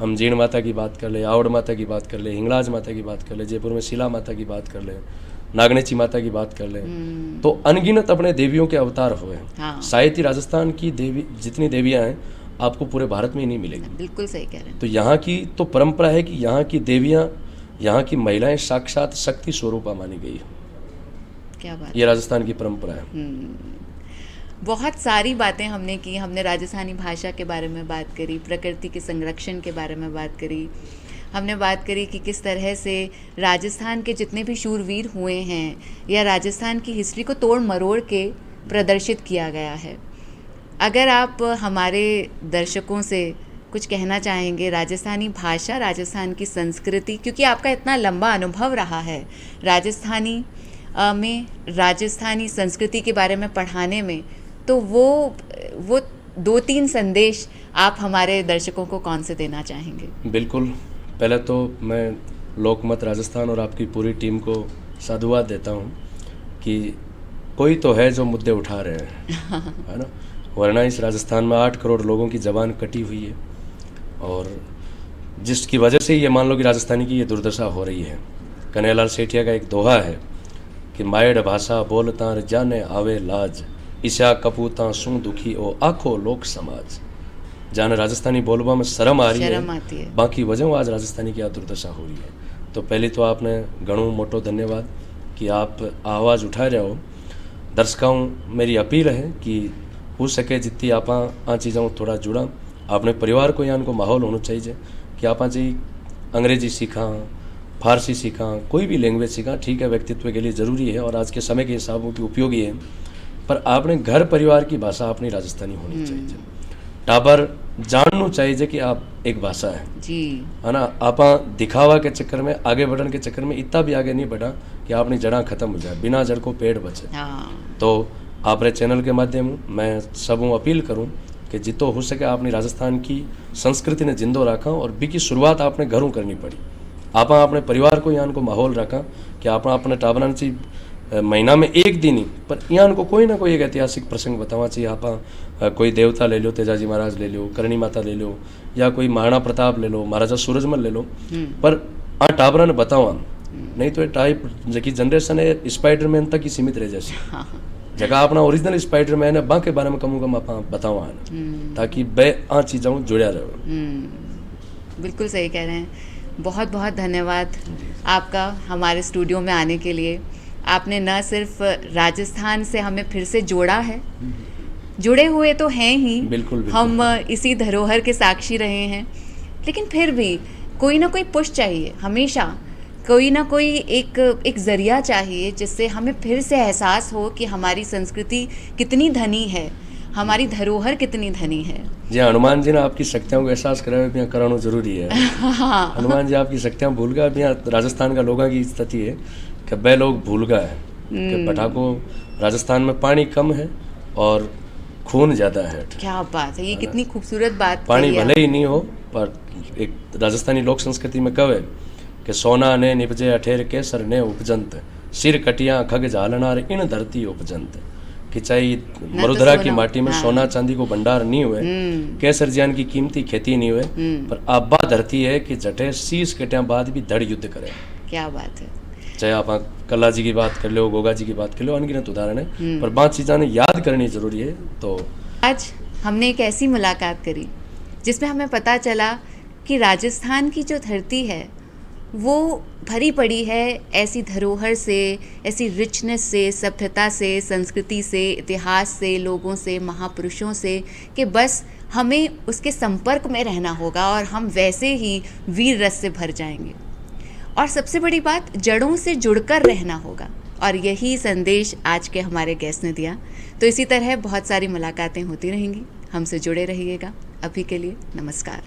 हम जीण माता की बात कर ले, आवड़ माता की बात कर ले, हिंगलाज माता की बात कर ले, जयपुर में शिला माता की बात कर ले, नागनेची माता की बात कर ले, तो अनगिनत अपने देवियों के अवतार हुए हैं। शायद ही राजस्थान की देवी जितनी देवियां हैं आपको पूरे भारत में ही नहीं मिलेगी। बिल्कुल सही कह रहे हैं। तो यहाँ की तो परंपरा है कि यहाँ की देवियां, यहाँ की महिलाएं साक्षात शक्ति स्वरूपा मानी गई है। क्या बात। ये राजस्थान की परंपरा है। बहुत सारी बातें हमने की, हमने राजस्थानी भाषा के बारे में बात करी, प्रकृति के संरक्षण के बारे में बात करी, हमने बात करी कि किस तरह से राजस्थान के जितने भी शूरवीर हुए हैं या राजस्थान की हिस्ट्री को तोड़ मरोड़ के प्रदर्शित किया गया है। अगर आप हमारे दर्शकों से कुछ कहना चाहेंगे राजस्थानी भाषा, राजस्थान की संस्कृति, क्योंकि आपका इतना लंबा अनुभव रहा है राजस्थानी में राजस्थानी संस्कृति के बारे में पढ़ाने में, तो वो 2-3 संदेश आप हमारे दर्शकों को कौन से देना चाहेंगे? बिल्कुल, पहले तो मैं लोकमत राजस्थान और आपकी पूरी टीम को साधुवाद देता हूँ कि कोई तो है जो मुद्दे उठा रहे हैं, है ना। वरना इस राजस्थान में 8 करोड़ लोगों की ज़बान कटी हुई है और जिसकी वजह से ये मान लो कि राजस्थानी की ये दुर्दशा हो रही है। कन्हैयालाल सेठिया का एक दोहा है कि मायड़ भाषा बोलता जाने आवे लाज, ईशा कपूता सू दुखी ओ आखो लोक समाज। जाने राजस्थानी बोलबा में शर्म आ रही है, बाकी वजह आज राजस्थानी की आ दुर्दशा हो रही है। तो पहले तो आपने घणो मोटो धन्यवाद कि आप आवाज़ उठा रहे हो। दर्शकों मेरी अपील है कि हो सके जितनी आप आ चीज़ों थोड़ा जुड़ा, अपने परिवार को यहाँ को माहौल होना चाहिए कि आप जी अंग्रेजी सीखा, फारसी सीखा, कोई भी लैंग्वेज सीखा, ठीक है, व्यक्तित्व के लिए ज़रूरी है और आज के समय के हिसाब से उपयोगी है, पर आपने घर परिवार की भाषा अपनी राजस्थानी होनी चाहिए। टाबर जानना चाहिए कि आप एक भाषा है जी, है ना। आप दिखावा के चक्कर में, आगे बढ़ने के चक्कर में इतना भी आगे नहीं बढ़ा कि आपने जड़ा खत्म हो जाए, बिना जड़ को पेड़ बचे। तो आपरे चैनल के माध्यम मैं सबों अपील करूं कि जितो हो सके आपने राजस्थान की संस्कृति ने जिंदो रखा और बी की शुरुआत आपने घरों करनी पड़ी। आप अपने परिवार को यहाँ को माहौल रखा कि आप अपने टाबरान ची महीना में एक दिन ही पर यहाँ को कोई ना कोई एक ऐतिहासिक प्रसंग बतावा चाहिए। आप कोई देवता ले लो, तेजाजी महाराज ले लो, करणी माता ले लो, या कोई महाराणा प्रताप ले लो, महाराजा सूरजमल ले लो, पर आ टाबरा ने बतावा, नहीं तो ये टाइप जबकि जनरेशन है स्पाइडरमैन तक ही सीमित रह जैसी जगह अपना ओरिजिनल स्पाइडरमैन है बा के बारे में कम कम आप बतावा ताकि बे आ चीज़ों जुड़िया रहो। बिल्कुल सही कह रहे हैं। बहुत बहुत धन्यवाद आपका हमारे स्टूडियो में आने के लिए। आपने न सिर्फ राजस्थान से हमें फिर से जोड़ा है, जुड़े हुए तो हैं ही, बिल्कुल, बिल्कुल। हम इसी धरोहर के साक्षी रहे हैं, लेकिन फिर भी कोई ना कोई पुश चाहिए, हमेशा कोई ना कोई एक जरिया चाहिए जिससे हमें फिर से एहसास हो कि हमारी संस्कृति कितनी धनी है, हमारी धरोहर कितनी धनी है। जी, हनुमान जी ने आपकी शक्तियों को एहसास कराना जरूरी है। हनुमान जी आपकी शक्तियाँ भूल गए। यहाँ राजस्थान का लोगों की स्थिति है कि वे लोग भूल गए कि बटा को राजस्थान में पानी कम है और खून ज़्यादा है। क्या बात है, ये कितनी खूबसूरत बात। पानी भले ही नहीं हो पर एक राजस्थानी लोक संस्कृति में कवे कि सोना ने निपजे अठेर केसर ने उपजंत, सिर कटिया खग झालनार इन धरती उपजंत। कि चाहे मरुधरा की माटी में सोना चांदी को भंडार नहीं हुए, केसर ज्ञान की कीमती खेती नहीं हुए, पर आबा धरती है कि जटे शीश कटिया बाद भी धड़ युद्ध करे। क्या बात है। चाहे आप कला जी की बात कर लो, गोगा जी की बात कर लो, अनगिनत उदाहरण है, पर 5 चीज़ें याद करनी जरूरी है। तो आज हमने एक ऐसी मुलाकात करी जिसमें हमें पता चला कि राजस्थान की जो धरती है वो भरी पड़ी है ऐसी धरोहर से, ऐसी रिचनेस से, सभ्यता से, संस्कृति से, इतिहास से, लोगों से, महापुरुषों से, कि बस हमें उसके संपर्क में रहना होगा और हम वैसे ही वीर रस से भर जाएंगे। और सबसे बड़ी बात, जड़ों से जुड़कर रहना होगा, और यही संदेश आज के हमारे गेस्ट ने दिया। तो इसी तरह बहुत सारी मुलाकातें होती रहेंगी, हमसे जुड़े रहिएगा। अभी के लिए नमस्कार।